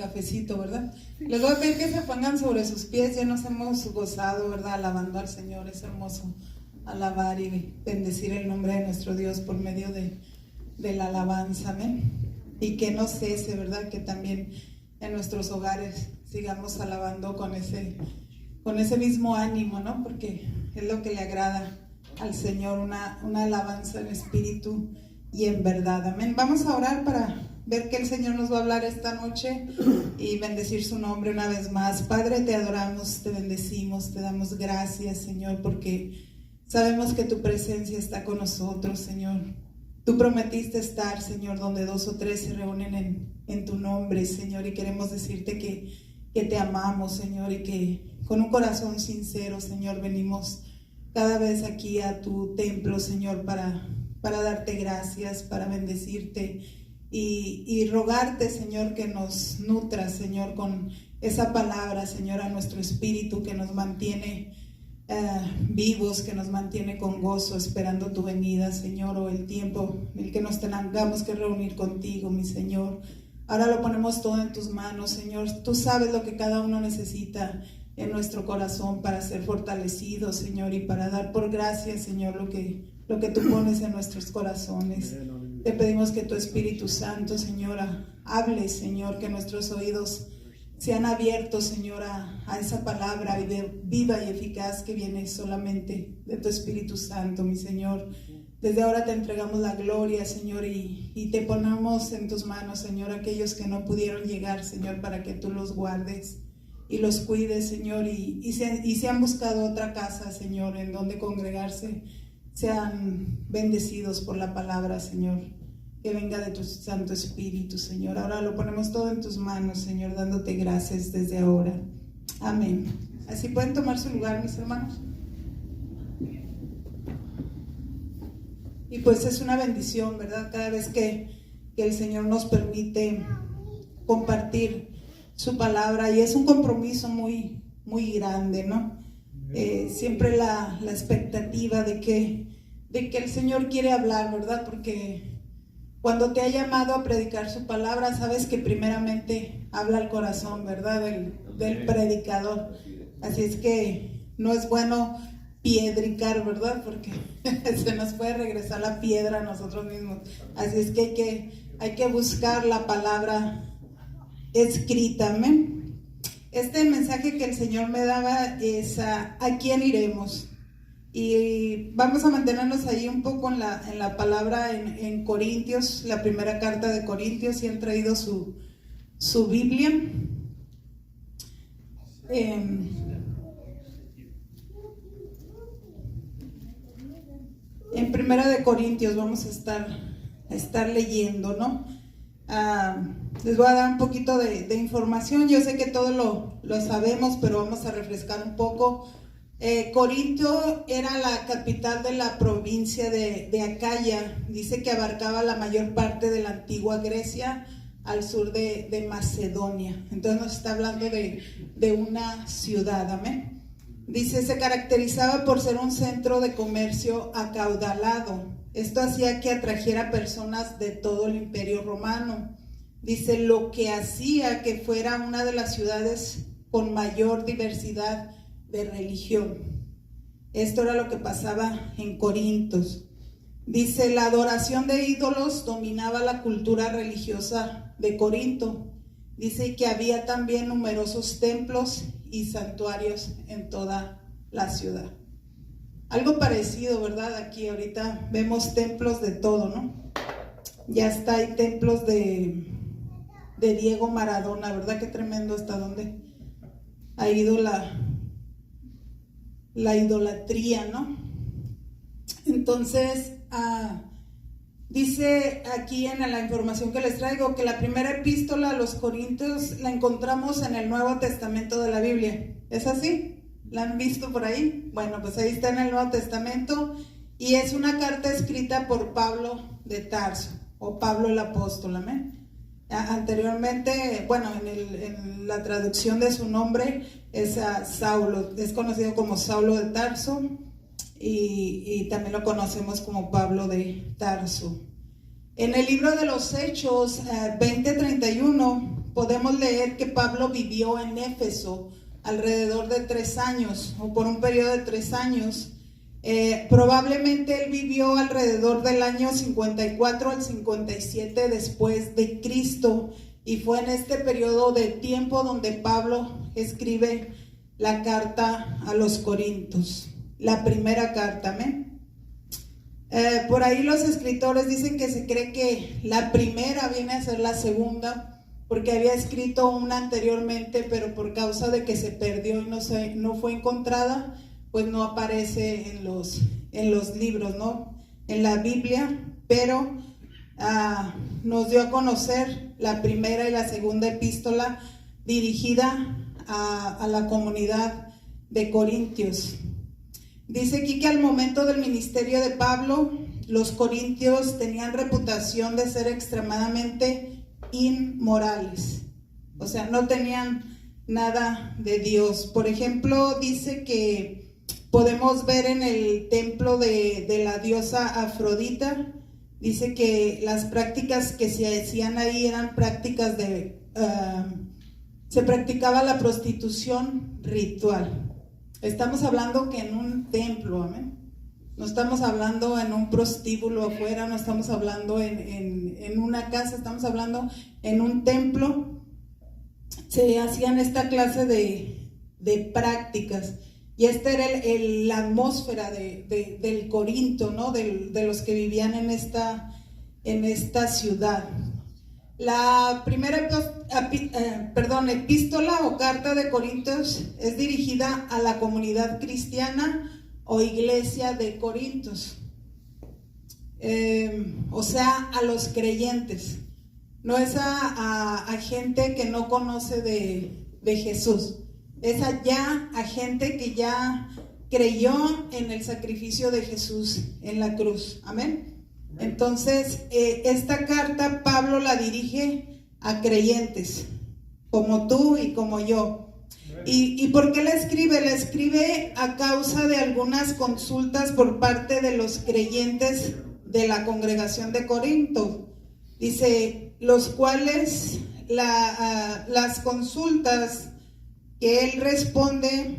cafecito, ¿verdad? Les voy a pedir que se pongan sobre sus pies. Ya nos hemos gozado, ¿verdad? Alabando al Señor. Es hermoso alabar y bendecir el nombre de nuestro Dios por medio de la alabanza, amén. Y que no cese, ¿verdad? Que también en nuestros hogares sigamos alabando con ese mismo ánimo, ¿no? Porque es lo que le agrada al Señor, una alabanza en espíritu y en verdad, amén. Vamos a orar para ver que el Señor nos va a hablar esta noche y bendecir su nombre una vez más. Padre, te adoramos, te bendecimos, te damos gracias, Señor, porque sabemos que tu presencia está con nosotros, Señor. Tú prometiste estar, Señor, donde 2 o 3 se reúnen en tu nombre, Señor, y queremos decirte que te amamos, Señor, y que con un corazón sincero, Señor, venimos cada vez aquí a tu templo, Señor, para darte gracias, para bendecirte y rogarte, Señor, que nos nutras, Señor, con esa palabra, Señor, a nuestro espíritu, que nos mantiene vivos, que nos mantiene con gozo, esperando tu venida, Señor, o el tiempo en el que nos tengamos que reunir contigo, mi Señor. Ahora lo ponemos todo en tus manos, Señor. Tú sabes lo que cada uno necesita en nuestro corazón para ser fortalecido, Señor, y para dar por gracia, Señor, lo que tú pones en nuestros corazones. Te pedimos que tu Espíritu Santo, Señor, hable, Señor, que nuestros oídos sean abiertos, Señor, a esa palabra viva y eficaz que viene solamente de tu Espíritu Santo, mi Señor. Desde ahora te entregamos la gloria, Señor, y te ponemos en tus manos, Señor, aquellos que no pudieron llegar, Señor, para que tú los guardes y los cuides, Señor, y si han buscado otra casa, Señor, en donde congregarse, sean bendecidos por la palabra, Señor, que venga de tu Santo Espíritu, Señor. Ahora lo ponemos todo en tus manos, Señor, dándote gracias desde ahora. Amén. Así pueden tomar su lugar, mis hermanos. Y pues es una bendición, ¿verdad? Cada vez que el Señor nos permite compartir su palabra, y es un compromiso muy, muy grande, ¿no? Siempre la expectativa de que el Señor quiere hablar, ¿verdad? Porque cuando te ha llamado a predicar su palabra, sabes que primeramente habla al corazón, ¿verdad? Del predicador. Así es que no es bueno piedricar, ¿verdad? Porque se nos puede regresar la piedra a nosotros mismos. Así es que hay que buscar la palabra escrita, amén. Este mensaje que el Señor me daba es ¿a quién iremos? Y vamos a mantenernos ahí un poco en la palabra en Corintios, la primera carta de Corintios, si han traído su Biblia. En primera de Corintios vamos a estar leyendo, ¿no? Les voy a dar un poquito de información. Yo sé que todo lo sabemos, pero vamos a refrescar un poco. Corinto era la capital de la provincia de Acaya. Dice que abarcaba la mayor parte de la antigua Grecia al sur de Macedonia. Entonces nos está hablando de una ciudad, amén. Dice, se caracterizaba por ser un centro de comercio acaudalado. Esto hacía que atrajera personas de todo el Imperio Romano. Dice, lo que hacía que fuera una de las ciudades con mayor diversidad de religión. Esto era lo que pasaba en Corintos. Dice, la adoración de ídolos dominaba la cultura religiosa de Corinto. Dice que había también numerosos templos y santuarios en toda la ciudad. Algo parecido, ¿verdad? Aquí ahorita vemos templos de todo, ¿no? Ya está, hay templos de Diego Maradona, ¿verdad? Qué tremendo hasta dónde ha ido la idolatría, ¿no? Entonces, dice aquí en la información que les traigo que la primera epístola a los Corintios la encontramos en el Nuevo Testamento de la Biblia. ¿Es así? ¿La han visto por ahí? Bueno, pues ahí está en el Nuevo Testamento y es una carta escrita por Pablo de Tarso, o Pablo el apóstol, amén. Anteriormente, bueno, en la traducción de su nombre es Saulo, es conocido como Saulo de Tarso y también lo conocemos como Pablo de Tarso. En el libro de los Hechos 20:31, podemos leer que Pablo vivió en Éfeso alrededor de 3 años, o por un periodo de 3 años. Probablemente él vivió alrededor del año 54 al 57 después de Cristo, y fue en este periodo de tiempo donde Pablo escribe la carta a los Corintios, la primera carta, amén. Por ahí los escritores dicen que se cree que la primera viene a ser la segunda, porque había escrito una anteriormente, pero por causa de que se perdió y no fue encontrada, pues no aparece en los libros, ¿no? En la Biblia, pero nos dio a conocer la primera y la segunda epístola dirigida a la comunidad de Corintios. Dice aquí que al momento del ministerio de Pablo, los corintios tenían reputación de ser extremadamente inmorales, o sea, no tenían nada de Dios. Por ejemplo, dice que podemos ver en el templo de la diosa Afrodita, dice que las prácticas que se hacían ahí eran prácticas se practicaba la prostitución ritual. Estamos hablando que en un templo, amén. No estamos hablando en un prostíbulo afuera, no estamos hablando en una casa, estamos hablando en un templo. Se hacían esta clase de prácticas, y esta era la atmósfera del Corinto, ¿no? De los que vivían en esta ciudad. La primera epístola o carta de Corintios es dirigida a la comunidad cristiana o iglesia de Corintios, o sea, a los creyentes. No es a gente que no conoce de Jesús, es allá a gente que ya creyó en el sacrificio de Jesús en la cruz, amén. Entonces, esta carta Pablo la dirige a creyentes, como tú y como yo. ¿Y por qué la escribe? La escribe a causa de algunas consultas por parte de los creyentes de la congregación de Corinto. Dice, los cuales las consultas que él responde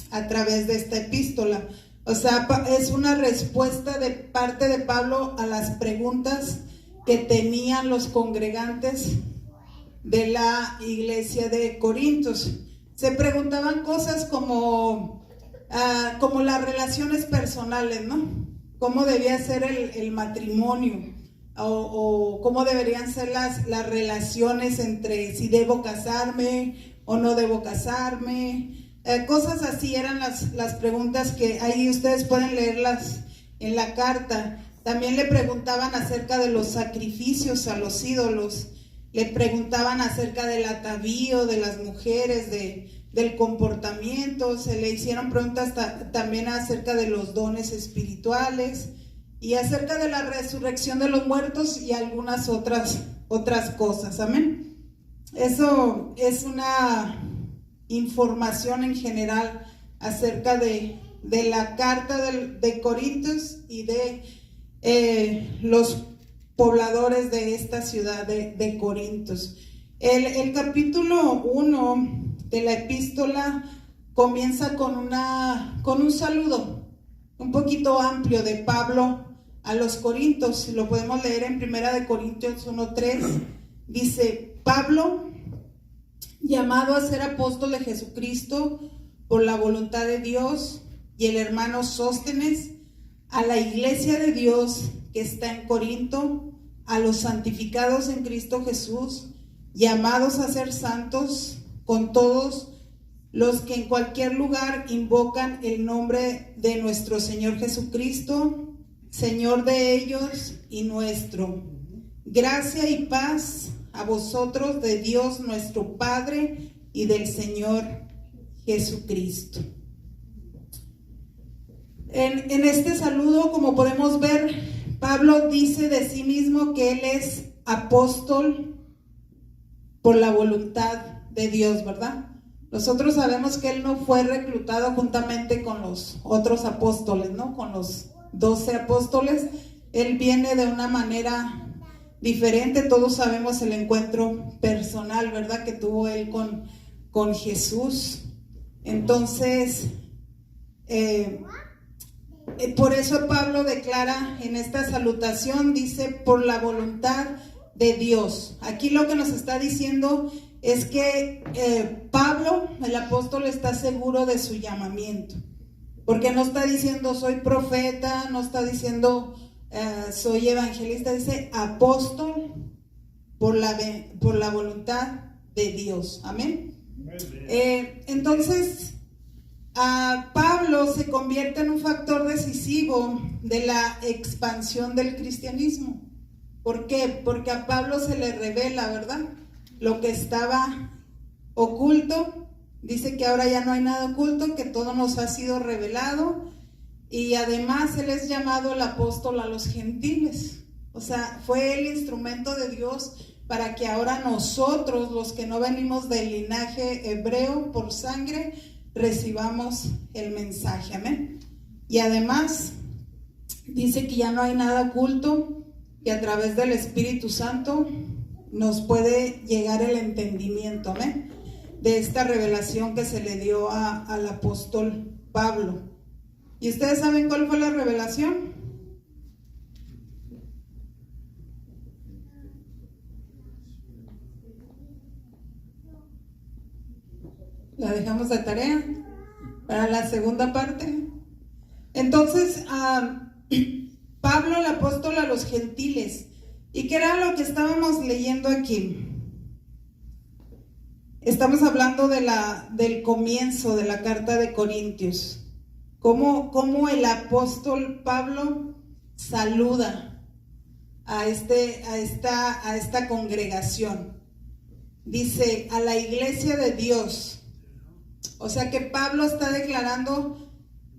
a través de esta epístola. O sea, es una respuesta de parte de Pablo a las preguntas que tenían los congregantes de la iglesia de Corintios. Se preguntaban cosas como las relaciones personales, ¿no? ¿Cómo debía ser el matrimonio? O cómo deberían ser las relaciones entre si debo casarme o no debo casarme. Cosas así eran las preguntas que ahí ustedes pueden leerlas en la carta. También le preguntaban acerca de los sacrificios a los ídolos, le preguntaban acerca del atavío de las mujeres, del comportamiento, se le hicieron preguntas también acerca de los dones espirituales y acerca de la resurrección de los muertos y algunas otras cosas, amén. Eso es una información en general acerca de la carta de Corintios y de los pobladores de esta ciudad de Corintios. El capítulo 1 de la epístola comienza con un saludo un poquito amplio de Pablo a los Corintios. Lo podemos leer en 1 Corintios 1:3. Dice, Pablo, llamado a ser apóstol de Jesucristo por la voluntad de Dios, y el hermano Sóstenes, a la iglesia de Dios que está en Corinto, a los santificados en Cristo Jesús, llamados a ser santos, con todos los que en cualquier lugar invocan el nombre de nuestro Señor Jesucristo, Señor de ellos y nuestro. Gracia y paz a vosotros de Dios nuestro Padre y del Señor Jesucristo. En este saludo, como podemos ver, Pablo dice de sí mismo que él es apóstol por la voluntad de Dios, ¿verdad? Nosotros sabemos que él no fue reclutado juntamente con los otros apóstoles, ¿no? Con los 12 apóstoles. Él viene de una manera diferente. Todos sabemos el encuentro personal, ¿verdad?, que tuvo él con Jesús. Entonces, por eso Pablo declara en esta salutación, dice, por la voluntad de Dios. Aquí lo que nos está diciendo es que Pablo, el apóstol, está seguro de su llamamiento, porque no está diciendo soy profeta, no está diciendo soy evangelista, dice apóstol por la voluntad de Dios. Amén. Entonces, Pablo se convierte en un factor decisivo de la expansión del cristianismo. ¿Por qué? Porque a Pablo se le revela, ¿verdad?, lo que estaba oculto. Dice que ahora ya no hay nada oculto, que todo nos ha sido revelado, y además él es llamado el apóstol a los gentiles. O sea, fue el instrumento de Dios para que ahora nosotros, los que no venimos del linaje hebreo por sangre, recibamos el mensaje. Amén. Y además dice que ya no hay nada oculto, que a través del Espíritu Santo nos puede llegar el entendimiento, amén, de esta revelación que se le dio al apóstol Pablo. ¿Y ustedes saben cuál fue la revelación? La dejamos de tarea para la segunda parte. Entonces, Pablo, el apóstol a los gentiles. ¿Y qué era lo que estábamos leyendo aquí? Estamos hablando del comienzo de la carta de Corintios. Cómo el apóstol Pablo saluda a esta congregación. Dice, a la iglesia de Dios. O sea que Pablo está declarando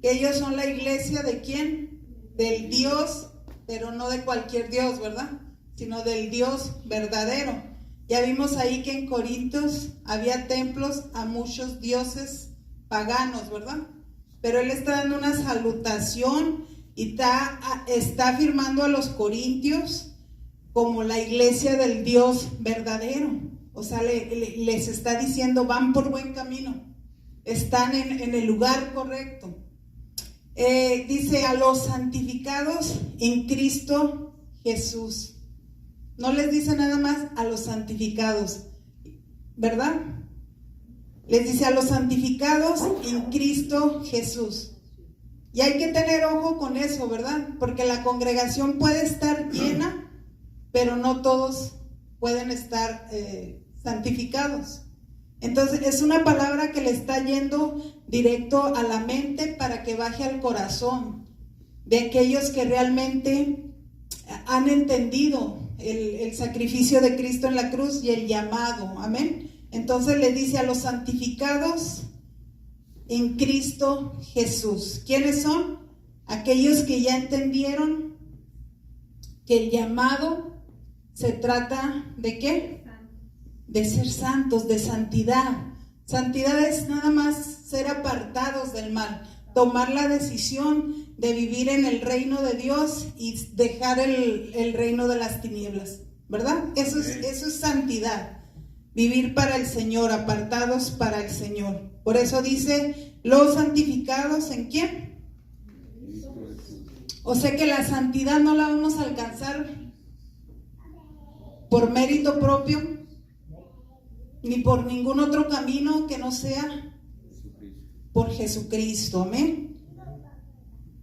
que ellos son la iglesia ¿de quién? Del Dios, pero no de cualquier Dios, ¿verdad?, sino del Dios verdadero. Ya vimos ahí que en Corintios había templos a muchos dioses paganos, ¿verdad? Pero él está dando una salutación y está afirmando a los corintios como la iglesia del Dios verdadero. O sea, les está diciendo, van por buen camino, están en el lugar correcto. Dice, a los santificados en Cristo Jesús. No les dice nada más a los santificados, ¿verdad? Les dice a los santificados en Cristo Jesús. Y hay que tener ojo con eso, ¿verdad? Porque la congregación puede estar llena, pero no todos pueden estar santificados. Entonces es una palabra que le está yendo directo a la mente para que baje al corazón de aquellos que realmente han entendido el sacrificio de Cristo en la cruz y el llamado. Amén. Entonces le dice a los santificados en Cristo Jesús. ¿Quiénes son? Aquellos que ya entendieron que el llamado se trata ¿de qué? De ser santos, de santidad. Santidad es nada más ser apartados del mal, tomar la decisión de vivir en el reino de Dios y dejar el reino de las tinieblas, ¿verdad? Eso es santidad, vivir para el Señor, apartados para el Señor. Por eso dice, los santificados ¿en quién? O sea que la santidad no la vamos a alcanzar por mérito propio, ni por ningún otro camino que no sea por Jesucristo. Amén.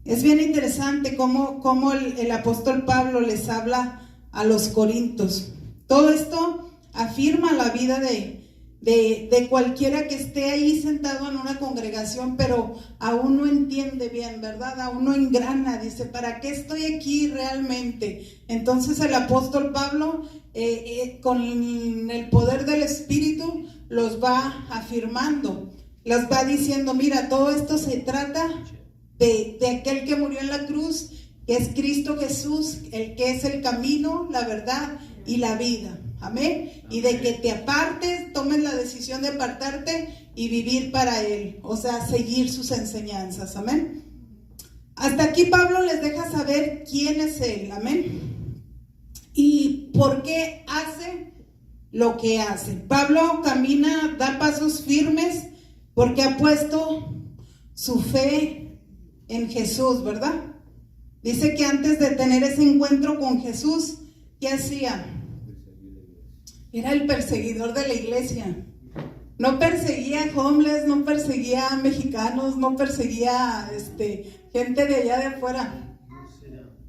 Es bien interesante cómo el apóstol Pablo les habla a los corintios. Todo esto afirma la vida de cualquiera que esté ahí sentado en una congregación, pero aún no entiende bien, ¿verdad? Aún no engrana, dice, ¿para qué estoy aquí realmente? Entonces el apóstol Pablo, con el poder del Espíritu, los va afirmando, los va diciendo, mira, todo esto se trata de aquel que murió en la cruz, que es Cristo Jesús, el que es el camino, la verdad y la vida. Amén. Y de que te apartes, tomes la decisión de apartarte y vivir para Él, o sea, seguir sus enseñanzas. Amén. Hasta aquí Pablo les deja saber quién es Él. Amén. Y por qué hace lo que hace. Pablo camina, da pasos firmes porque ha puesto su fe en Jesús, ¿verdad? Dice que antes de tener ese encuentro con Jesús, ¿qué hacía? Era el perseguidor de la iglesia. No perseguía homeless, no perseguía mexicanos, no perseguía gente de allá de afuera.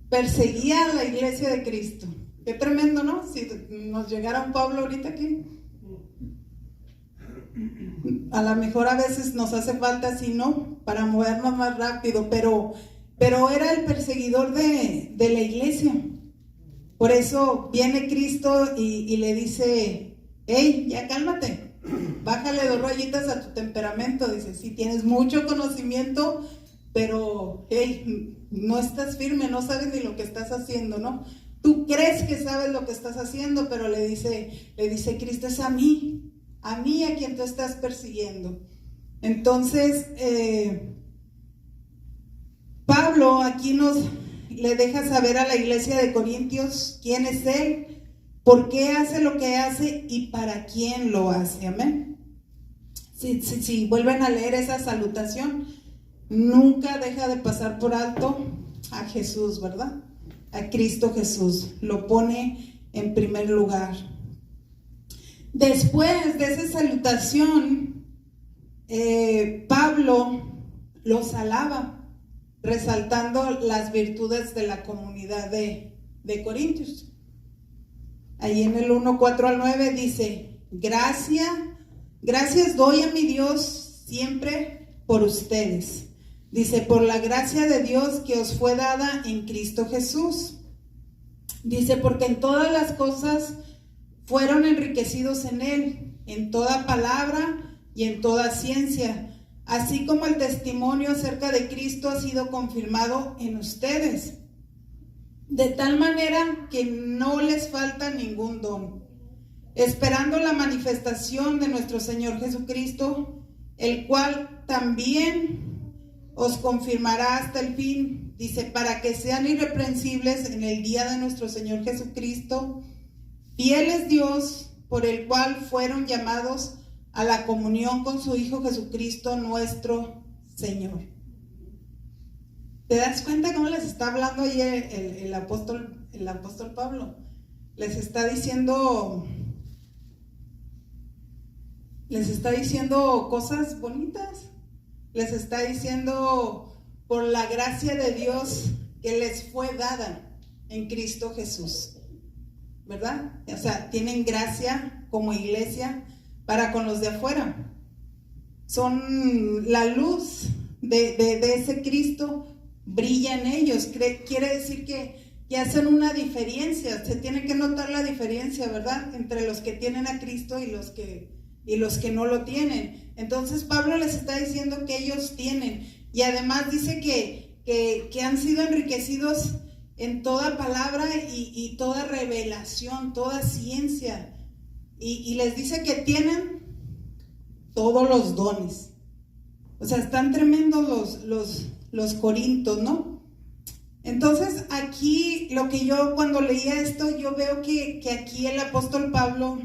Perseguía a la iglesia de Cristo. Qué tremendo, ¿no? Si nos llegara un Pablo ahorita aquí. A lo mejor a veces nos hace falta así, ¿no? Para movernos más rápido, pero era el perseguidor de la iglesia. Por eso viene Cristo y le dice: hey, ya cálmate, bájale 2 rayitas a tu temperamento. Dice: sí, tienes mucho conocimiento, pero hey, no estás firme, no sabes ni lo que estás haciendo, ¿no? Tú crees que sabes lo que estás haciendo, pero le dice Cristo: es a mí a quien tú estás persiguiendo. Entonces, Pablo aquí le deja saber a la iglesia de Corintios quién es él, por qué hace lo que hace y para quién lo hace. Amén. Si vuelven a leer esa salutación, nunca deja de pasar por alto a Jesús, ¿verdad? A Cristo Jesús, lo pone en primer lugar. Después de esa salutación, Pablo los alaba, resaltando las virtudes de la comunidad de Corintios. Ahí en el 1:4-9 dice: gracias doy a mi Dios siempre por ustedes. Dice: por la gracia de Dios que os fue dada en Cristo Jesús. Dice: porque en todas las cosas fueron enriquecidos en Él, en toda palabra y en toda ciencia, así como el testimonio acerca de Cristo ha sido confirmado en ustedes, de tal manera que no les falta ningún don, esperando la manifestación de nuestro Señor Jesucristo, el cual también os confirmará hasta el fin. Dice: para que sean irreprensibles en el día de nuestro Señor Jesucristo. Fiel es Dios, por el cual fueron llamados a la comunión con su Hijo Jesucristo nuestro Señor. ¿Te das cuenta cómo les está hablando ahí el apóstol Pablo? Les está diciendo cosas bonitas. Les está diciendo: por la gracia de Dios que les fue dada en Cristo Jesús, ¿verdad? O sea, tienen gracia como iglesia para con los de afuera. Son la luz de ese Cristo, brilla en ellos. Quiere decir que hacen una diferencia. Se tiene que notar la diferencia, ¿verdad? Entre los que tienen a Cristo y los que no lo tienen. Entonces Pablo les está diciendo que ellos tienen, y además dice que han sido enriquecidos en toda palabra y toda revelación, toda ciencia, y les dice que tienen todos los dones. O sea, están tremendos los corintios, ¿no? Entonces aquí lo que yo cuando leía esto, yo veo que aquí el apóstol Pablo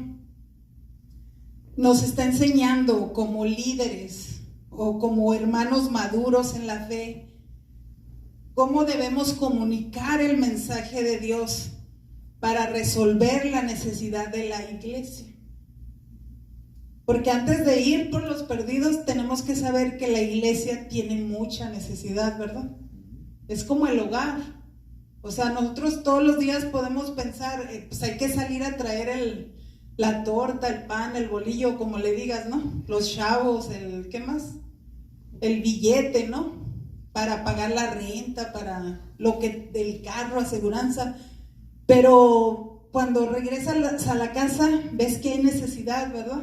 nos está enseñando como líderes o como hermanos maduros en la fe, cómo debemos comunicar el mensaje de Dios para resolver la necesidad de la iglesia. Porque antes de ir por los perdidos, tenemos que saber que la iglesia tiene mucha necesidad, ¿verdad? Es como el hogar. O sea, nosotros todos los días podemos pensar, pues hay que salir a traer la torta, el pan, el bolillo, como le digas, ¿no? Los chavos, ¿qué más? El billete, ¿no? Para pagar la renta, para lo que del carro, aseguranza. Pero cuando regresas a la casa, ves que hay necesidad, ¿verdad?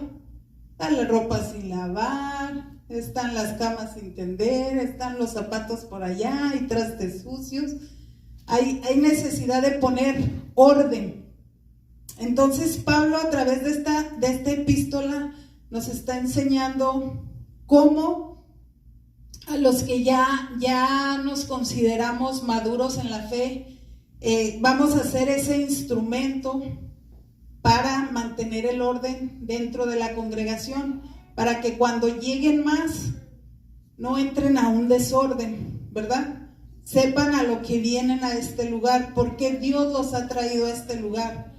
Está la ropa sin lavar, están las camas sin tender, están los zapatos por allá y trastes sucios. Hay necesidad de poner orden. Entonces Pablo, a través de esta epístola, nos está enseñando cómo a los que ya nos consideramos maduros en la fe, vamos a ser ese instrumento para mantener el orden dentro de la congregación, para que cuando lleguen más no entren a un desorden, ¿verdad? Sepan a lo que vienen a este lugar, porque Dios los ha traído a este lugar.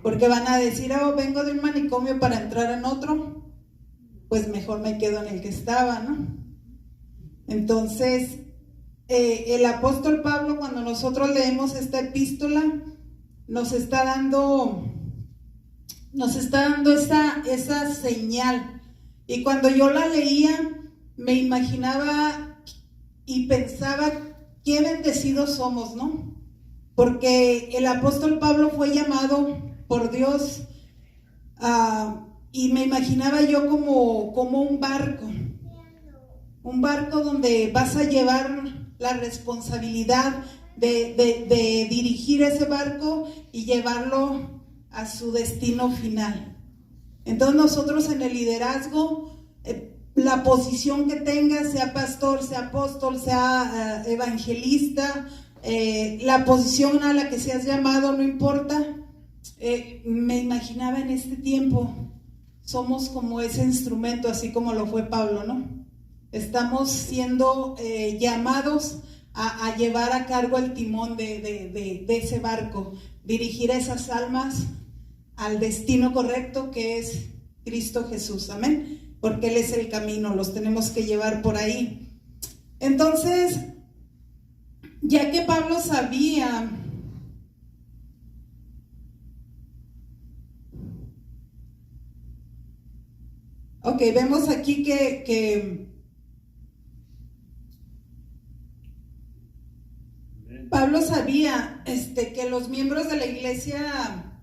Porque van a decir, oh, vengo de un manicomio para entrar en otro, pues mejor me quedo en el que estaba, ¿no? Entonces, el apóstol Pablo, cuando nosotros leemos esta epístola, nos está dando esa señal. Y cuando yo la leía, me imaginaba y pensaba qué bendecidos somos, ¿no? Porque el apóstol Pablo fue llamado por Dios, y me imaginaba yo como un barco donde vas a llevar la responsabilidad de dirigir ese barco y llevarlo a su destino final. Entonces nosotros en el liderazgo, la posición que tengas, sea pastor, sea apóstol, sea evangelista, la posición a la que seas llamado, no importa. Me imaginaba en este tiempo, somos como ese instrumento, así como lo fue Pablo, ¿no? Estamos siendo llamados a llevar a cargo el timón de ese barco, dirigir a esas almas al destino correcto, que es Cristo Jesús, amén, porque Él es el camino, los tenemos que llevar por ahí. Entonces, ya que Pablo sabía vemos aquí que Pablo sabía que los miembros de la iglesia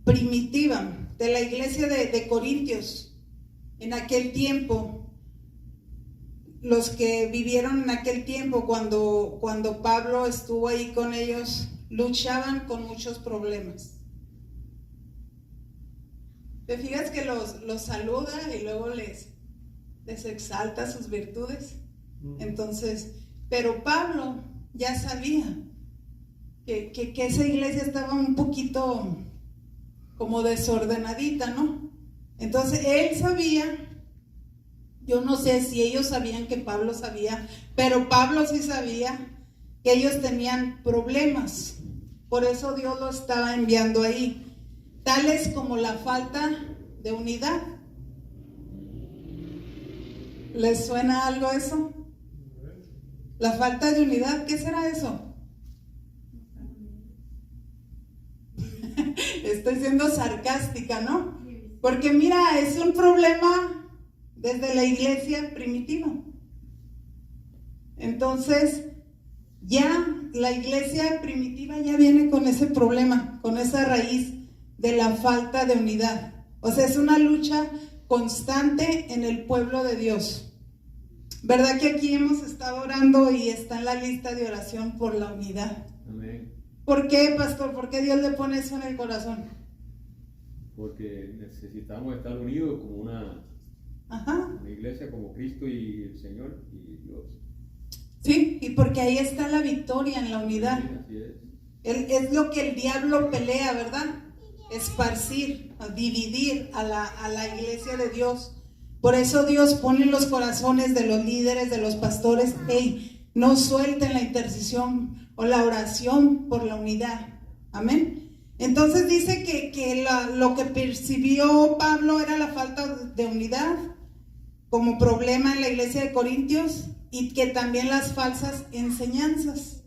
primitiva, de la iglesia de Corintios, en aquel tiempo, los que vivieron en aquel tiempo cuando Pablo estuvo ahí con ellos, luchaban con muchos problemas. ¿Te fijas que los saluda y luego les exalta sus virtudes? Entonces, pero Pablo ya sabía que esa iglesia estaba un poquito como desordenadita, ¿no? Entonces, él sabía, yo no sé si ellos sabían que Pablo sabía, pero Pablo sí sabía que ellos tenían problemas. Por eso Dios lo estaba enviando ahí. Tales como la falta de unidad. ¿Les suena algo eso? La falta de unidad, ¿qué será eso? Estoy siendo sarcástica, ¿no? Porque mira, es un problema desde la iglesia primitiva. Entonces, ya la iglesia primitiva ya viene con ese problema, con esa raíz de la falta de unidad. O sea, es una lucha constante en el pueblo de Dios. ¿Verdad que aquí hemos estado orando y está en la lista de oración por la unidad? Amén. ¿Por qué, pastor? ¿Por qué Dios le pone eso en el corazón? Porque necesitamos estar unidos como una iglesia, como Cristo y el Señor y Dios. Sí, y porque ahí está la victoria en la unidad. Sí, así es. Es lo que el diablo pelea, ¿verdad? Esparcir, dividir a la iglesia de Dios. Por eso Dios pone en los corazones de los líderes, de los pastores, hey, no suelten la intercesión o la oración por la unidad. Amén. Entonces dice que lo que percibió Pablo era la falta de unidad como problema en la iglesia de Corintios, y que también las falsas enseñanzas.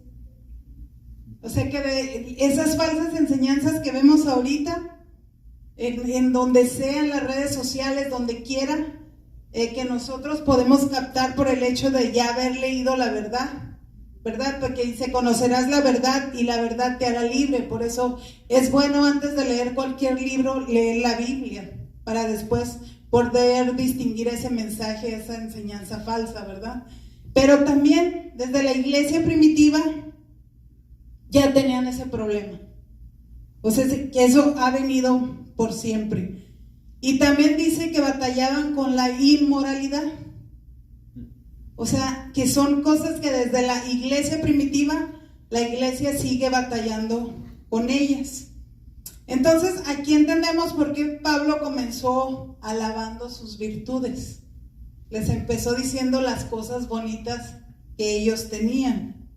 O sea que esas falsas enseñanzas que vemos ahorita, en donde sea, en las redes sociales, donde quiera, que nosotros podemos captar por el hecho de ya haber leído la verdad, ¿verdad? Porque dice, conocerás la verdad y la verdad te hará libre. Por eso es bueno, antes de leer cualquier libro, leer la Biblia, para después poder distinguir ese mensaje, esa enseñanza falsa, ¿verdad? Pero también desde la iglesia primitiva ya tenían ese problema. O sea, que eso ha venido por siempre. Y también dice que batallaban con la inmoralidad. O sea, que son cosas que desde la iglesia primitiva, la iglesia sigue batallando con ellas. Entonces, aquí entendemos por qué Pablo comenzó alabando sus virtudes. Les empezó diciendo las cosas bonitas que ellos tenían.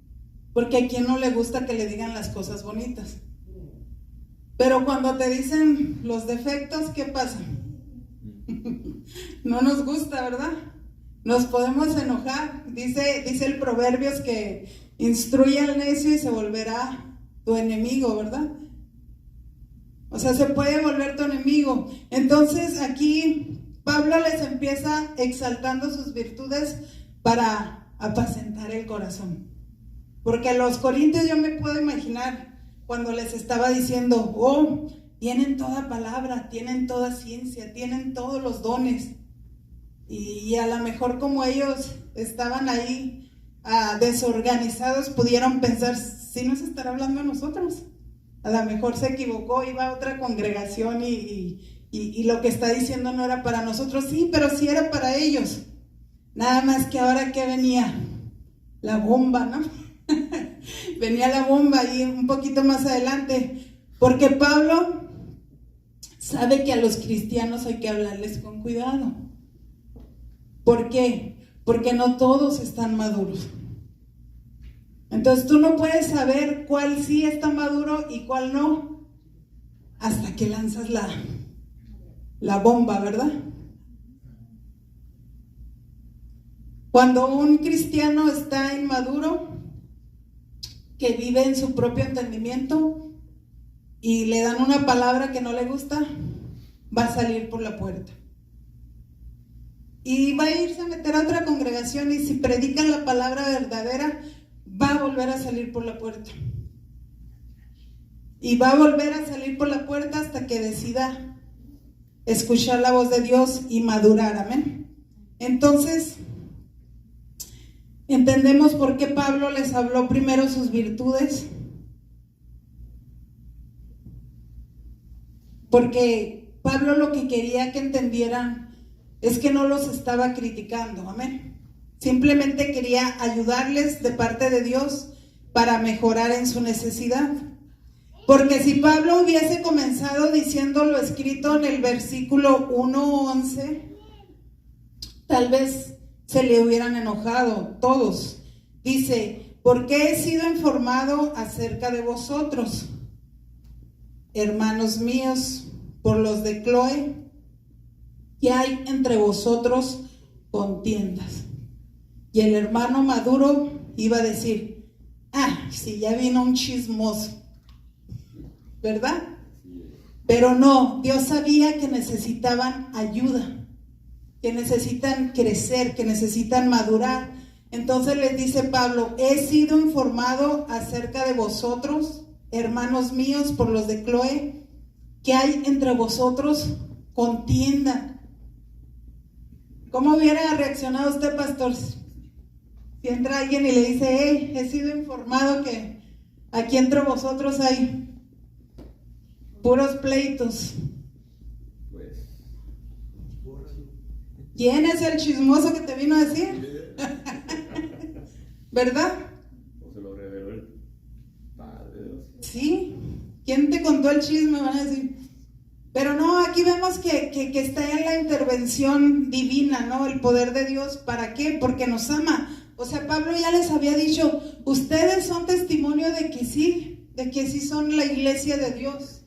Porque a quien no le gusta que le digan las cosas bonitas. Pero cuando te dicen los defectos, ¿qué pasa? No nos gusta, ¿verdad? Nos podemos enojar. Dice el Proverbios que instruye al necio y se volverá tu enemigo, ¿verdad? O sea, se puede volver tu enemigo. Entonces aquí Pablo les empieza exaltando sus virtudes para apacentar el corazón. Porque a los corintios yo me puedo imaginar cuando les estaba diciendo, oh, tienen toda palabra, tienen toda ciencia, tienen todos los dones. Y a lo mejor como ellos estaban ahí desorganizados, pudieron pensar, ¿sí nos estará hablando a nosotros? A lo mejor se equivocó, iba a otra congregación y lo que está diciendo no era para nosotros. Sí, pero sí era para ellos. Nada más que ahora que venía la bomba, ¿no? Venía la bomba ahí un poquito más adelante, porque Pablo sabe que a los cristianos hay que hablarles con cuidado. ¿Por qué? Porque no todos están maduros. Entonces tú no puedes saber cuál sí está maduro y cuál no hasta que lanzas la bomba, ¿verdad? Cuando un cristiano está inmaduro, que vive en su propio entendimiento y le dan una palabra que no le gusta, va a salir por la puerta. Y va a irse a meter a otra congregación y si predican la palabra verdadera, va a volver a salir por la puerta. Y va a volver a salir por la puerta hasta que decida escuchar la voz de Dios y madurar, amén. Entonces, entendemos por qué Pablo les habló primero sus virtudes. Porque Pablo lo que quería que entendieran es que no los estaba criticando, amén. Simplemente quería ayudarles de parte de Dios para mejorar en su necesidad. Porque si Pablo hubiese comenzado diciendo lo escrito en el versículo 1:11, tal vez se le hubieran enojado todos. Dice, porque he sido informado acerca de vosotros, hermanos míos, por los de Cloé, que hay entre vosotros contiendas. Y el hermano maduro iba a decir, si ya vino un chismoso, ¿verdad? Pero no, Dios sabía que necesitaban ayuda, que necesitan crecer, que necesitan madurar. Entonces les dice Pablo, he sido informado acerca de vosotros, hermanos míos, por los de Cloé, que hay entre vosotros contienda. ¿Cómo hubiera reaccionado usted, pastor? Si entra alguien y le dice, hey, he sido informado que aquí entre vosotros hay puros pleitos. ¿Quién es el chismoso que te vino a decir? ¿Verdad? O se lo reveló el Padre de Dios. Sí, ¿quién te contó el chisme? Van a decir. Pero no, aquí vemos que está en la intervención divina, ¿no? El poder de Dios, ¿para qué? Porque nos ama. O sea, Pablo ya les había dicho, ustedes son testimonio de que sí son la iglesia de Dios.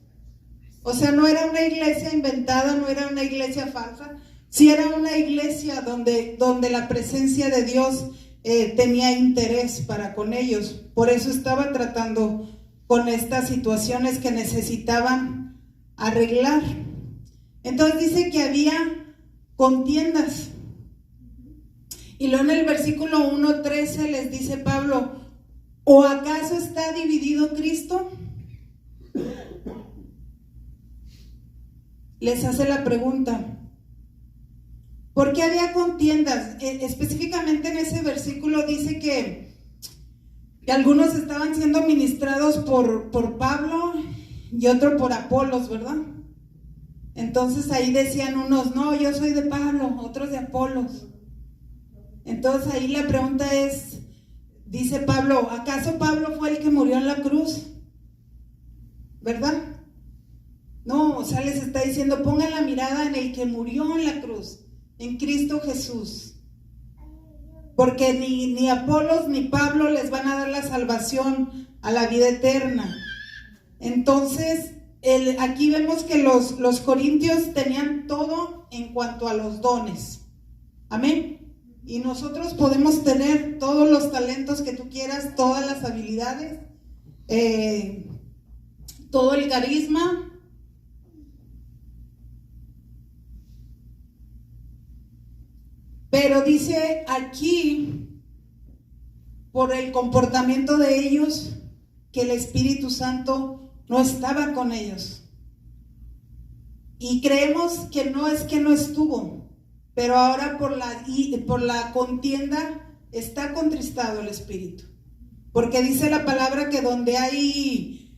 O sea, no era una iglesia inventada, no era una iglesia falsa, sí era una iglesia donde la presencia de Dios tenía interés para con ellos. Por eso estaba tratando con estas situaciones que necesitaban arreglar. Entonces dice que había contiendas. Y luego en el versículo 1:13 les dice Pablo, ¿o acaso está dividido Cristo? Les hace la pregunta, ¿por qué había contiendas? Específicamente en ese versículo dice que algunos estaban siendo ministrados por Pablo y otro por Apolos, ¿verdad? Entonces ahí decían unos, no, yo soy de Pablo, otros de Apolos. Entonces ahí la pregunta es, dice Pablo, ¿acaso Pablo fue el que murió en la cruz? ¿Verdad? González está diciendo, pongan la mirada en el que murió en la cruz, en Cristo Jesús. Porque ni Apolos ni Pablo les van a dar la salvación a la vida eterna. Entonces, aquí vemos que los corintios tenían todo en cuanto a los dones. Amén. Y nosotros podemos tener todos los talentos que tú quieras, todas las habilidades, todo el carisma. Pero dice aquí, por el comportamiento de ellos, que el Espíritu Santo no estaba con ellos. Y creemos que no es que no estuvo, pero ahora por la contienda está contristado el Espíritu. Porque dice la palabra que donde hay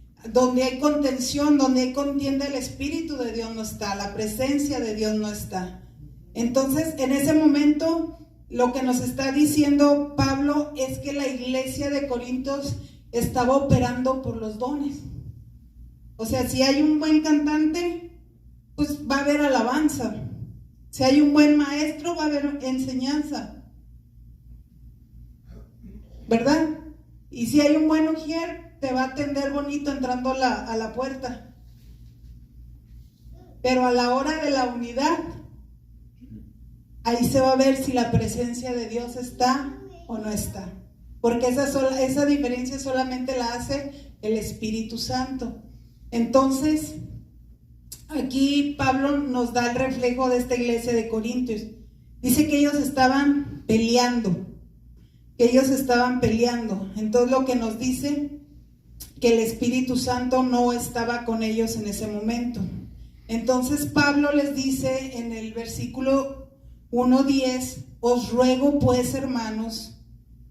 contención, donde hay contienda, el Espíritu de Dios no está, la presencia de Dios no está. Entonces, en ese momento, lo que nos está diciendo Pablo es que la iglesia de Corintios estaba operando por los dones. O sea, si hay un buen cantante, pues va a haber alabanza. Si hay un buen maestro, va a haber enseñanza, ¿verdad? Y si hay un buen ujier, te va a atender bonito entrando a la puerta. Pero a la hora de la unidad, ahí se va a ver si la presencia de Dios está o no está. Porque esa diferencia solamente la hace el Espíritu Santo. Entonces, aquí Pablo nos da el reflejo de esta iglesia de Corintios. Dice que ellos estaban peleando. Entonces, lo que nos dice que el Espíritu Santo no estaba con ellos en ese momento. Entonces, Pablo les dice en el versículo 1:10, os ruego pues, hermanos,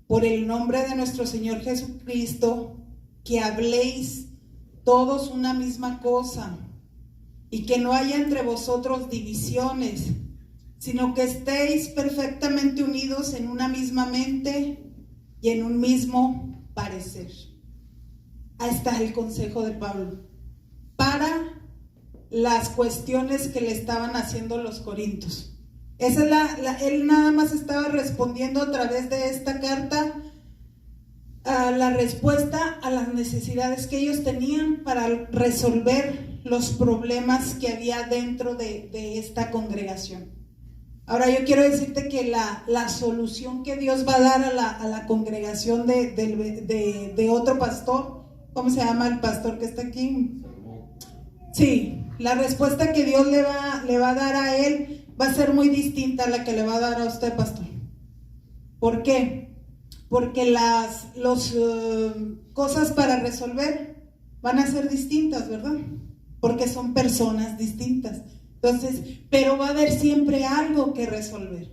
por el nombre de nuestro Señor Jesucristo, que habléis todos una misma cosa, y que no haya entre vosotros divisiones, sino que estéis perfectamente unidos en una misma mente y en un mismo parecer. Ahí está el consejo de Pablo para las cuestiones que le estaban haciendo los corintios. Él nada más estaba respondiendo a través de esta carta a la respuesta a las necesidades que ellos tenían para resolver los problemas que había dentro de esta congregación. Ahora yo quiero decirte que la solución que Dios va a dar a la congregación de otro pastor, ¿cómo se llama el pastor que está aquí? Sí, la respuesta que Dios le va a dar a él va a ser muy distinta a la que le va a dar a usted, pastor. ¿Por qué? Porque las cosas para resolver van a ser distintas, ¿verdad? Porque son personas distintas. Entonces, pero va a haber siempre algo que resolver.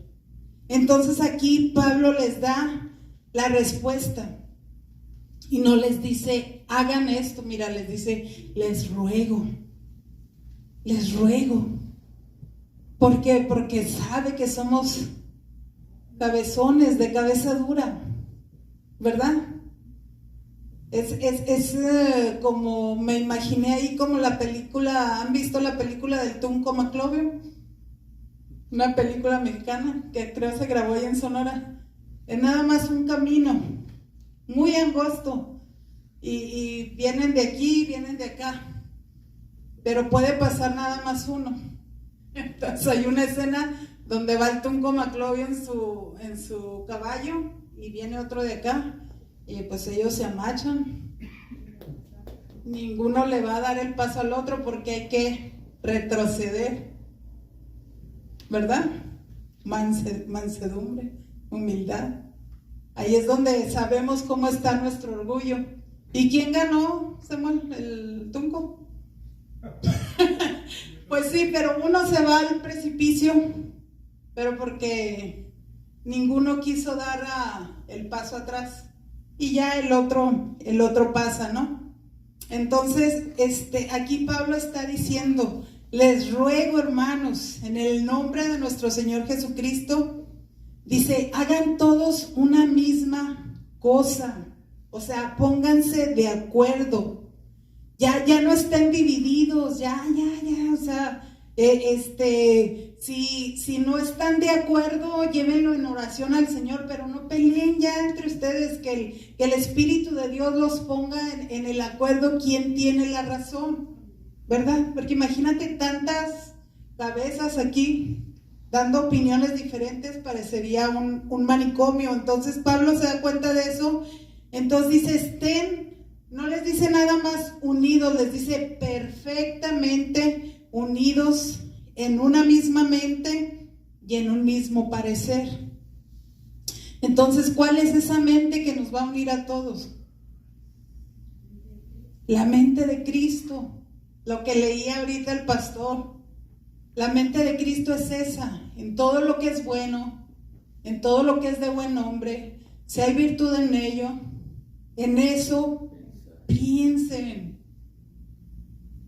Entonces aquí Pablo les da la respuesta y no les dice, hagan esto, mira, les dice, les ruego. ¿Por qué? Porque sabe que somos cabezones de cabeza dura, ¿verdad? Es como me imaginé ahí como la película, ¿han visto la película del Tunco Maclovio? Una película mexicana que creo se grabó ahí en Sonora. Es nada más un camino muy angosto y vienen de aquí, vienen de acá, pero puede pasar nada más uno. Entonces hay una escena donde va el Tunco Maclovio en su caballo y viene otro de acá y pues ellos se amachan. Ninguno le va a dar el paso al otro porque hay que retroceder, ¿verdad? Mansedumbre, humildad. Ahí es donde sabemos cómo está nuestro orgullo. ¿Y quién ganó, Samuel? ¿El Tunco? Pues sí, pero uno se va al precipicio, pero porque ninguno quiso dar el paso atrás y ya el otro pasa, ¿no? Entonces, aquí Pablo está diciendo, les ruego, hermanos, en el nombre de nuestro Señor Jesucristo, dice, hagan todos una misma cosa, o sea, pónganse de acuerdo. ya no estén divididos, o sea, si no están de acuerdo, llévenlo en oración al Señor, pero no peleen ya entre ustedes, que el Espíritu de Dios los ponga en el acuerdo quién tiene la razón, ¿verdad? Porque imagínate tantas cabezas aquí dando opiniones diferentes, parecería un manicomio. Entonces Pablo se da cuenta de eso, entonces dice, no les dice nada más unidos, les dice perfectamente unidos en una misma mente y en un mismo parecer. Entonces, ¿cuál es esa mente que nos va a unir a todos? La mente de Cristo, lo que leía ahorita el pastor. La mente de Cristo es esa, en todo lo que es bueno, en todo lo que es de buen nombre, si hay virtud en ello, en eso piensen.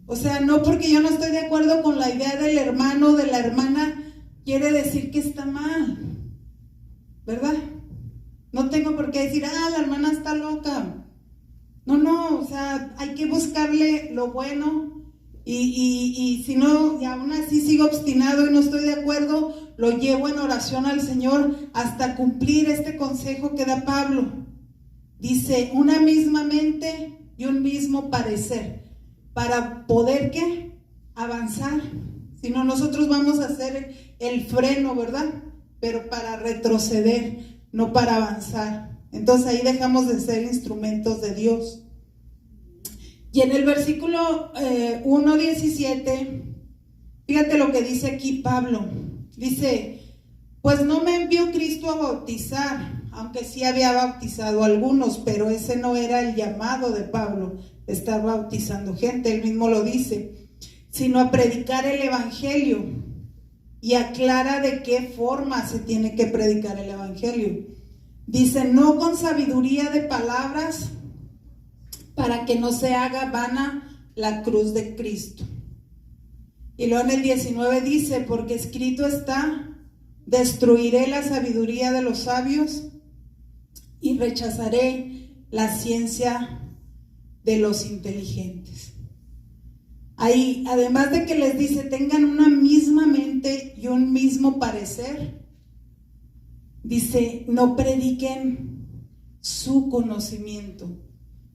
O sea, no porque yo no estoy de acuerdo con la idea del hermano o de la hermana, quiere decir que está mal, ¿verdad? No tengo por qué decir, la hermana está loca. No, o sea, hay que buscarle lo bueno. Y si no, y aún así sigo obstinado y no estoy de acuerdo, lo llevo en oración al Señor hasta cumplir este consejo que da Pablo. Dice, una misma mente y un mismo parecer, para poder ¿qué? Avanzar. Si no, nosotros vamos a hacer el freno, ¿verdad? Pero para retroceder, no para avanzar. Entonces ahí dejamos de ser instrumentos de Dios. Y en el versículo 1:17, fíjate lo que dice aquí Pablo. Dice, pues no me envió Cristo a bautizar, aunque sí había bautizado a algunos, pero ese no era el llamado de Pablo, estar bautizando gente, él mismo lo dice, sino a predicar el evangelio, y aclara de qué forma se tiene que predicar el evangelio. Dice, no con sabiduría de palabras, para que no se haga vana la cruz de Cristo. Y luego en el 19 dice, porque escrito está, destruiré la sabiduría de los sabios y rechazaré la ciencia de los inteligentes. Ahí, además de que les dice, tengan una misma mente y un mismo parecer, dice, no prediquen su conocimiento.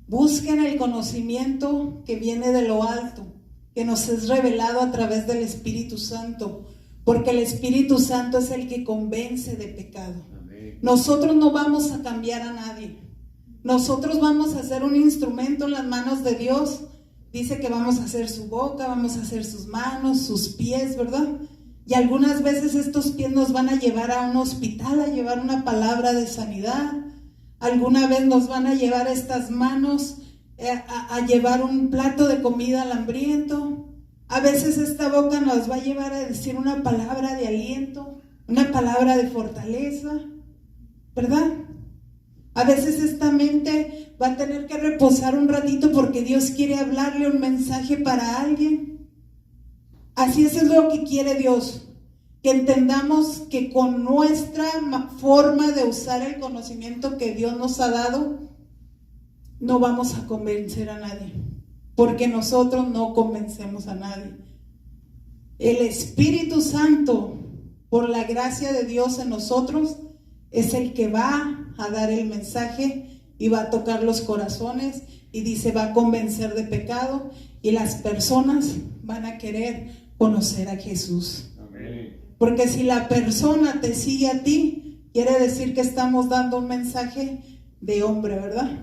Busquen el conocimiento que viene de lo alto, que nos es revelado a través del Espíritu Santo, porque el Espíritu Santo es el que convence de pecado. Amén. Nosotros no vamos a cambiar a nadie. Nosotros vamos a ser un instrumento en las manos de Dios. Dice que vamos a hacer su boca, vamos a hacer sus manos, sus pies, ¿verdad? Y algunas veces estos pies nos van a llevar a un hospital, a llevar una palabra de sanidad. Alguna vez nos van a llevar estas manos a llevar un plato de comida al hambriento. A veces esta boca nos va a llevar a decir una palabra de aliento, una palabra de fortaleza, ¿verdad? A veces esta mente va a tener que reposar un ratito porque Dios quiere hablarle un mensaje para alguien. Así es lo que quiere Dios. Que entendamos que con nuestra forma de usar el conocimiento que Dios nos ha dado, no vamos a convencer a nadie, porque nosotros no convencemos a nadie. El Espíritu Santo, por la gracia de Dios en nosotros, es el que va a dar el mensaje y va a tocar los corazones, y dice, va a convencer de pecado, y las personas van a querer conocer a Jesús. Amén. Porque si la persona te sigue a ti, quiere decir que estamos dando un mensaje de hombre, ¿verdad?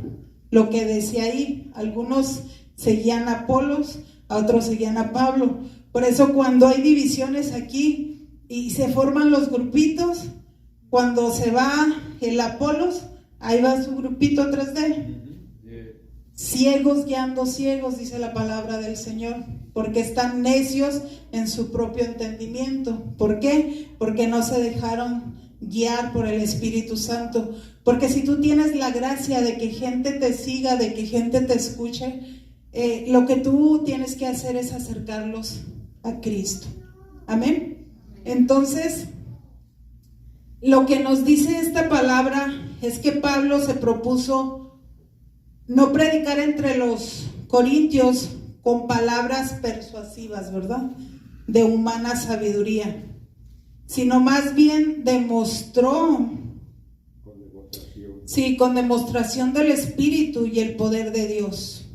Lo que decía ahí, algunos seguían a Apolos, a otros seguían a Pablo. Por eso cuando hay divisiones aquí y se forman los grupitos, cuando se va el Apolos, ahí va su grupito atrás de él. Ciegos guiando ciegos, dice la palabra del Señor, porque están necios en su propio entendimiento. ¿Por qué? Porque no se dejaron guiar por el Espíritu Santo. Porque si tú tienes la gracia de que gente te siga, de que gente te escuche, lo que tú tienes que hacer es acercarlos a Cristo. Amén. Entonces, lo que nos dice esta palabra es que Pablo se propuso no predicar entre los Corintios con palabras persuasivas, ¿verdad? De humana sabiduría, sino más bien demostró, con demostración del Espíritu y el poder de Dios.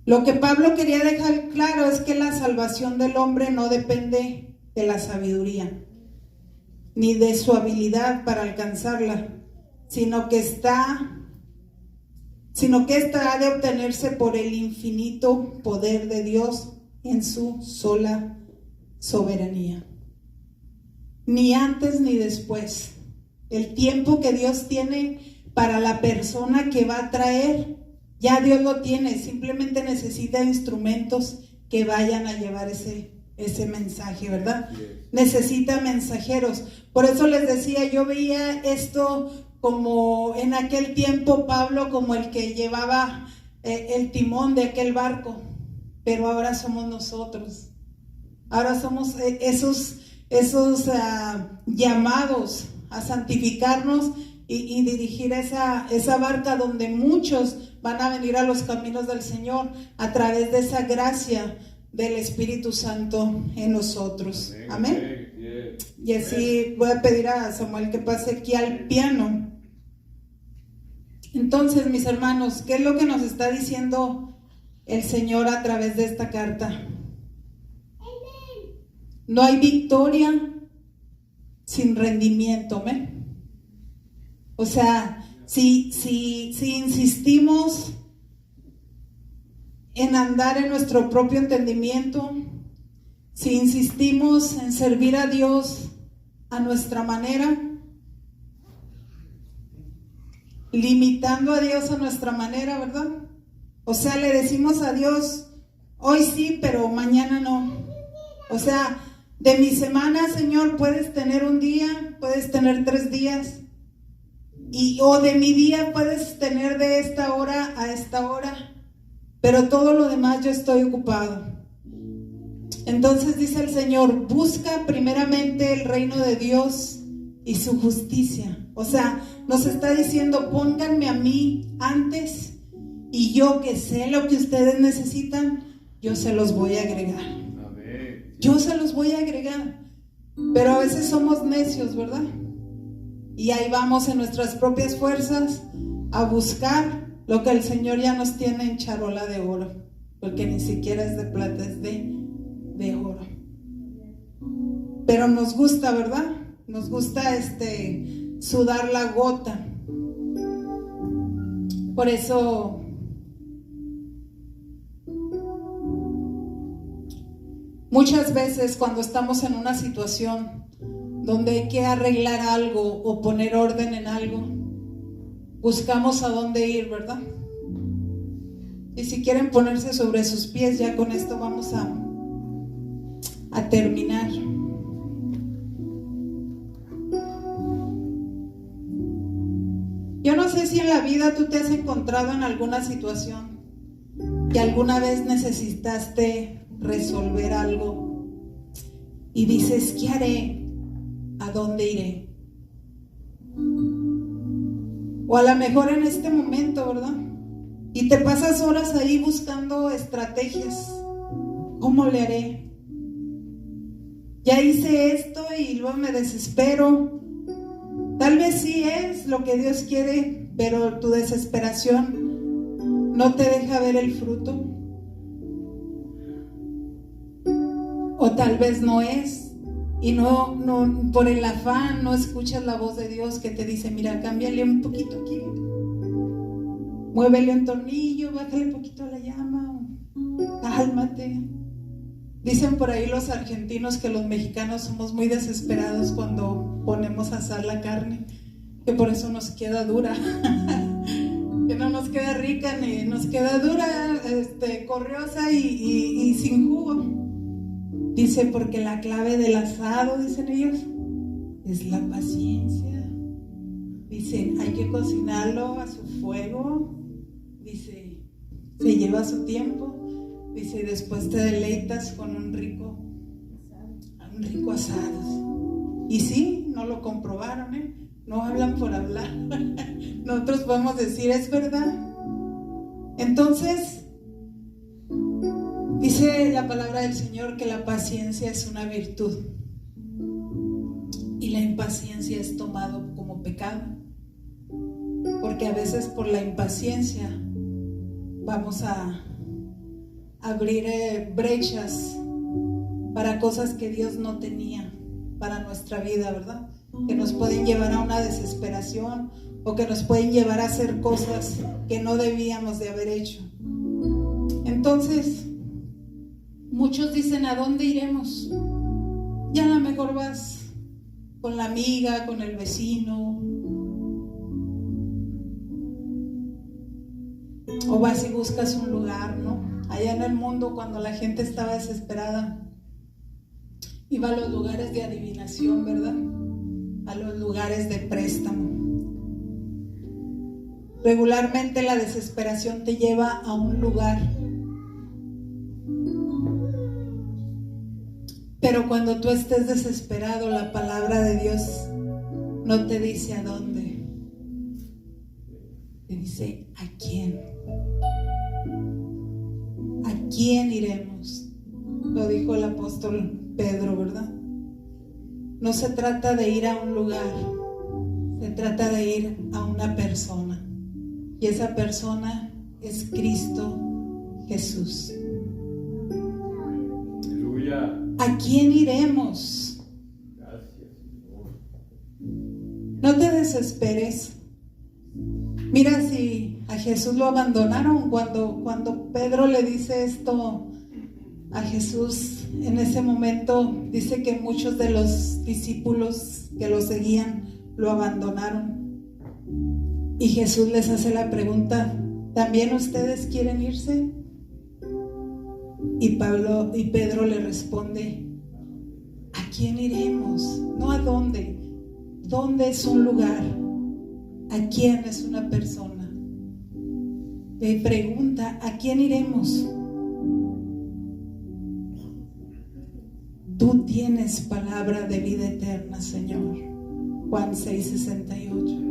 Lo que Pablo quería dejar claro es que la salvación del hombre no depende de la sabiduría, ni de su habilidad para alcanzarla, sino que esta ha de obtenerse por el infinito poder de Dios en su sola soberanía. Ni antes ni después. El tiempo que Dios tiene para la persona que va a traer, ya Dios lo tiene, simplemente necesita instrumentos que vayan a llevar ese mensaje, ¿verdad? Necesita mensajeros. Por eso les decía, yo veía esto como en aquel tiempo Pablo como el que llevaba el timón de aquel barco, pero ahora somos nosotros. Ahora somos esos llamados a santificarnos y dirigir esa barca donde muchos van a venir a los caminos del Señor a través de esa gracia del Espíritu Santo en nosotros. Amén. Y así voy a pedir a Samuel que pase aquí al piano. Entonces, mis hermanos, ¿qué es lo que nos está diciendo el Señor a través de esta carta? No hay victoria sin rendimiento, ¿me? O sea, si insistimos en andar en nuestro propio entendimiento, si insistimos en servir a Dios a nuestra manera, limitando a Dios a nuestra manera, ¿verdad? O sea, le decimos a Dios, hoy sí, pero mañana no. O sea, de mi semana, Señor, puedes tener un día, puedes tener 3 días, o de mi día puedes tener de esta hora a esta hora, pero todo lo demás yo estoy ocupado. Entonces dice el Señor, busca primeramente el reino de Dios y su justicia. O sea, nos está diciendo, pónganme a mí antes y yo que sé lo que ustedes necesitan, yo se los voy a agregar. Yo se los voy a agregar. Pero a veces somos necios, ¿verdad? Y ahí vamos en nuestras propias fuerzas a buscar lo que el Señor ya nos tiene en charola de oro, porque ni siquiera es de plata, es de oro. Pero nos gusta, ¿verdad? Nos gusta sudar la gota. Por eso muchas veces cuando estamos en una situación donde hay que arreglar algo o poner orden en algo, buscamos a dónde ir, ¿verdad? Y si quieren ponerse sobre sus pies, ya con esto vamos a terminar. Yo no sé si en la vida tú te has encontrado en alguna situación que alguna vez necesitaste resolver algo y dices, ¿qué haré? ¿A dónde iré? O a lo mejor en este momento, ¿verdad? Y te pasas horas ahí buscando estrategias. ¿Cómo le haré? Ya hice esto y luego me desespero. Tal vez sí es lo que Dios quiere, pero tu desesperación no te deja ver el fruto. O tal vez no es. Y no por el afán no escuchas la voz de Dios que te dice, mira, cámbiale un poquito aquí, muévele un tornillo, bájale un poquito a la llama, cálmate. Dicen por ahí los argentinos que los mexicanos somos muy desesperados cuando ponemos a asar la carne, que por eso nos queda dura, que no nos queda rica ni nos queda dura, corriosa y sin jugo. Dice, porque la clave del asado, dicen ellos, es la paciencia. Dicen, hay que cocinarlo a su fuego. Dice, se lleva su tiempo. Dice, y después te deleitas con un rico asado. Y sí, no lo comprobaron, no hablan por hablar. Nosotros podemos decir, es verdad. Entonces, dice la palabra del Señor que la paciencia es una virtud y la impaciencia es tomado como pecado, porque a veces por la impaciencia vamos a abrir brechas para cosas que Dios no tenía para nuestra vida, ¿verdad? Que nos pueden llevar a una desesperación o que nos pueden llevar a hacer cosas que no debíamos de haber hecho. Entonces, muchos dicen, ¿a dónde iremos? Ya a lo mejor vas con la amiga, con el vecino, o vas y buscas un lugar, ¿no? Allá en el mundo, cuando la gente estaba desesperada, iba a los lugares de adivinación, ¿verdad? A los lugares de préstamo. Regularmente la desesperación te lleva a un lugar, pero cuando tú estés desesperado, la palabra de Dios no te dice a dónde, te dice a quién. ¿A quién iremos? Lo dijo el apóstol Pedro, ¿verdad? No se trata de ir a un lugar, se trata de ir a una persona, y esa persona es Cristo Jesús. Aleluya. ¿A quién iremos? Gracias, Señor. No te desesperes. Mira, si a Jesús lo abandonaron, cuando Pedro le dice esto a Jesús, en ese momento dice que muchos de los discípulos que lo seguían lo abandonaron. Y Jesús les hace la pregunta, ¿también ustedes quieren irse? Y Pedro le responde, ¿a quién iremos? No a dónde. ¿Dónde es un lugar? ¿A quién es una persona? Te pregunta, ¿a quién iremos? Tú tienes palabra de vida eterna, Señor. Juan 6:68.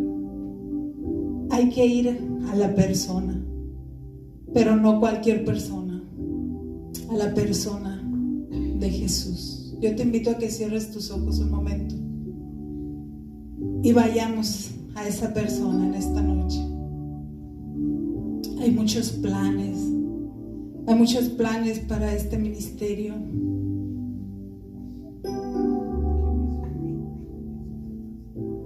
Hay que ir a la persona, pero no cualquier persona, a la persona de Jesús. Yo te invito a que cierres tus ojos un momento y vayamos a esa persona en esta noche. Hay muchos planes para este ministerio.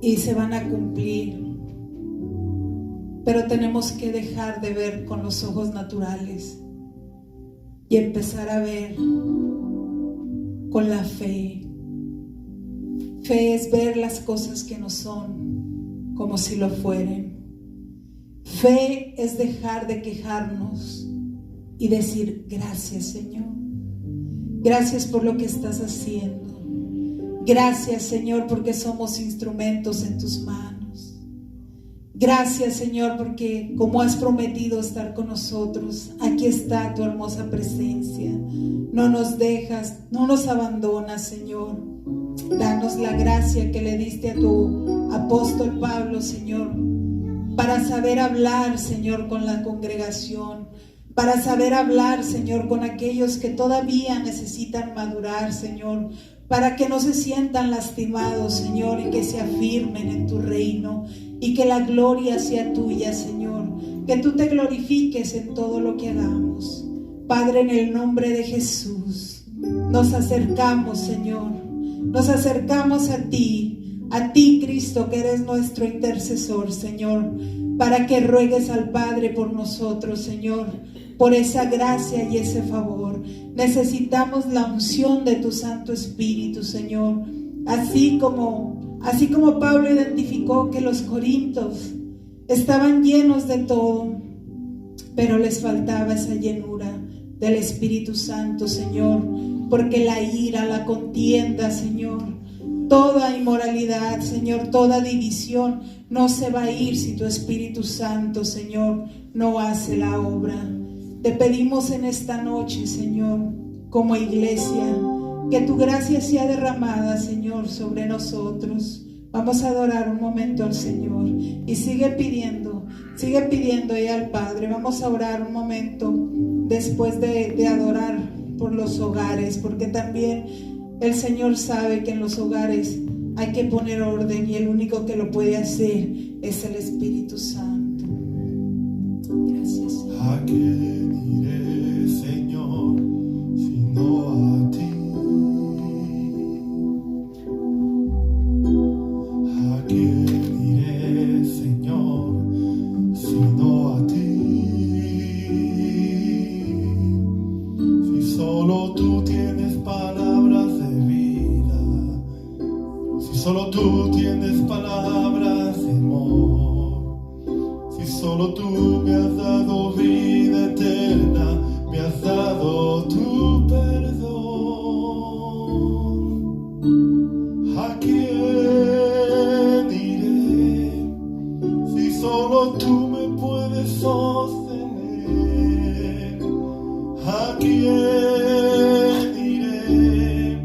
Y se van a cumplir, pero tenemos que dejar de ver con los ojos naturales y empezar a ver con la fe. Fe es ver las cosas que no son como si lo fueren. Fe es dejar de quejarnos y decir, gracias, Señor. Gracias por lo que estás haciendo. Gracias, Señor, porque somos instrumentos en tus manos. Gracias, Señor, porque como has prometido estar con nosotros, aquí está tu hermosa presencia. No nos dejas, no nos abandonas, Señor. Danos la gracia que le diste a tu apóstol Pablo, Señor, para saber hablar, Señor, con la congregación, para saber hablar, Señor, con aquellos que todavía necesitan madurar, Señor, para que no se sientan lastimados, Señor, y que se afirmen en tu reino, y que la gloria sea tuya, Señor, que tú te glorifiques en todo lo que hagamos. Padre, en el nombre de Jesús, nos acercamos, Señor, nos acercamos a ti, Cristo, que eres nuestro intercesor, Señor, para que ruegues al Padre por nosotros, Señor, por esa gracia y ese favor. Necesitamos la unción de tu Santo Espíritu, Señor. Así como Pablo identificó que los corintios estaban llenos de todo, pero les faltaba esa llenura del Espíritu Santo, Señor, porque la ira, la contienda, Señor, toda inmoralidad, Señor, toda división no se va a ir si tu Espíritu Santo, Señor, no hace la obra. Te pedimos en esta noche, Señor, como iglesia, que tu gracia sea derramada, Señor, sobre nosotros. Vamos a adorar un momento al Señor y sigue pidiendo, Sigue pidiendo ahí al Padre. Vamos a orar un momento después de adorar por los hogares, porque también el Señor sabe que en los hogares hay que poner orden y el único que lo puede hacer es el Espíritu Santo. Gracias, Señor. ¿A quién iré, Señor, sino a ti? ¿A quién iré, Señor, sino a ti? Si solo tú tienes palabras de vida, si solo tú tienes palabras de amor, si solo tú me has dado vida eterna, me has dado tu perdón. ¿A quién iré si solo tú me puedes sostener? ¿A quién iré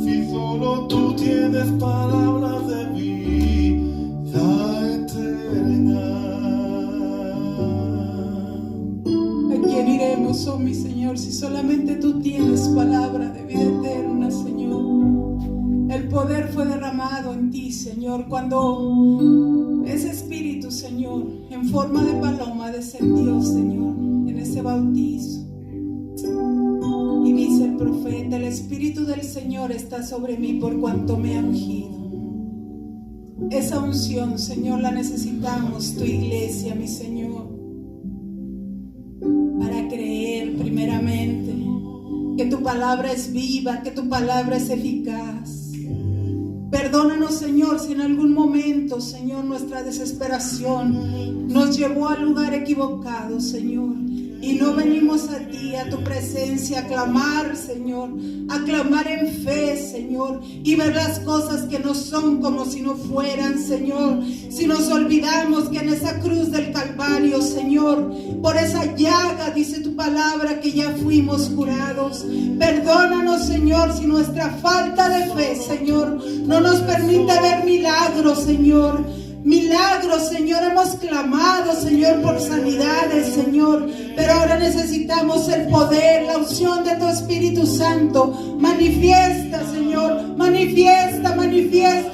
si solo tú tienes palabras de vida eterna? ¿A quién iremos, oh mi Señor, si solamente tú tienes palabra de vida eterna, Señor? El poder fue derramado en ti, Señor, cuando ese Espíritu, Señor, en forma de paloma descendió, Señor, en ese bautizo. Y dice el profeta: el Espíritu del Señor está sobre mí por cuanto me ha ungido. Esa unción, Señor, la necesitamos, tu iglesia, mi Señor, para creer primeramente que tu palabra es viva, que tu palabra es eficaz. Perdónanos, Señor, si en algún momento, Señor, nuestra desesperación nos llevó al lugar equivocado, Señor, y no venimos a ti, a tu presencia, a clamar, Señor, a clamar en fe, Señor, y ver las cosas que no son como si no fueran, Señor. Si nos olvidamos que en esa cruz del Calvario, Señor, por esa llaga, dice tu palabra, que ya fuimos curados. Perdónanos, Señor, si nuestra falta de fe, Señor, no nos permite ver milagros, Señor. Milagros, Señor, hemos clamado, Señor, por sanidades, Señor, pero ahora necesitamos el poder, la unción de tu Espíritu Santo. Manifiesta, Señor, manifiesta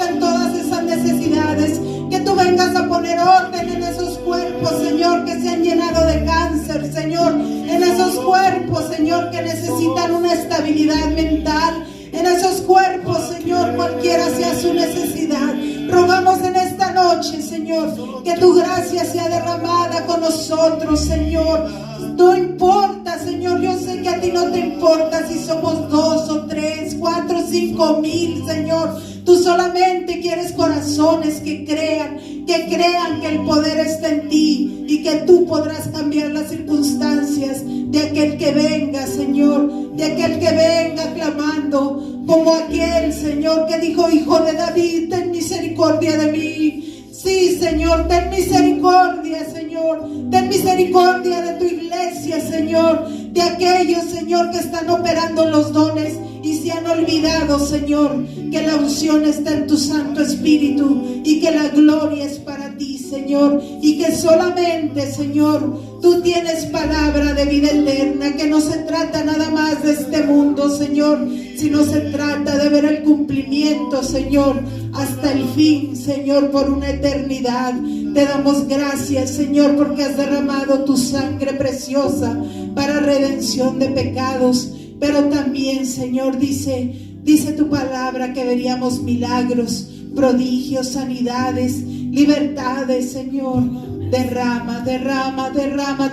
en todas esas necesidades. Que tú vengas a poner orden en esos cuerpos, Señor, que se han llenado de cáncer, Señor, en esos cuerpos, Señor, que necesitan una estabilidad mental. En esos cuerpos, Señor, cualquiera sea su necesidad, rogamos en esta noche, Señor, que tu gracia sea derramada con nosotros, Señor. No importa, Señor, yo sé que a ti no te importa si somos 2 o 3, 4, 5 mil, Señor. Tú solamente quieres corazones que crean que el poder está en ti y que tú podrás cambiar las circunstancias de aquel que venga, Señor, de aquel que venga clamando, como aquel, Señor, que dijo: Hijo de David, ten misericordia de mí. Sí, Señor, ten misericordia, Señor, ten misericordia de tu iglesia, Señor, de aquellos, Señor, que están operando los dones y se han olvidado, Señor, que la unción está en tu Santo Espíritu y que la gloria es para ti, Señor, y que solamente, Señor, tú tienes palabra de vida eterna, que no se trata nada más de este mundo, Señor, sino se trata de ver el cumplimiento, Señor, hasta el fin, Señor, por una eternidad. Te damos gracias, Señor, porque has derramado tu sangre preciosa para redención de pecados. Pero también, Señor, dice tu palabra que veríamos milagros, prodigios, sanidades, libertades, Señor. Derrama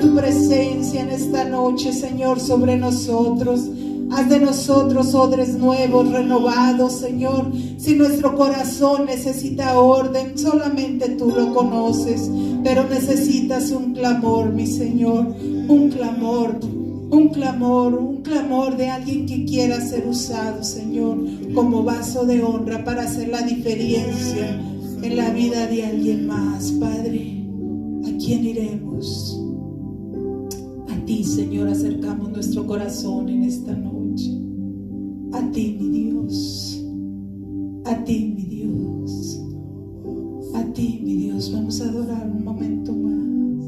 tu presencia en esta noche, Señor, sobre nosotros. Haz de nosotros odres nuevos, renovados, Señor. Si nuestro corazón necesita orden, solamente tú lo conoces, pero necesitas un clamor, mi Señor, un clamor de alguien que quiera ser usado, Señor, como vaso de honra para hacer la diferencia en la vida de alguien más. Padre, ¿a quién iremos? A ti, Señor, acercamos nuestro corazón en esta noche. A ti, mi Dios. A ti, mi Dios. A ti, mi Dios. Vamos a adorar un momento más.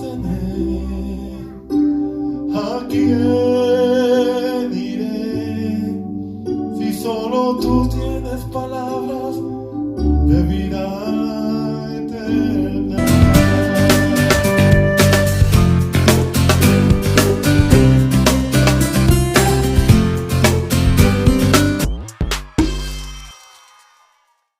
en él. ¿A quién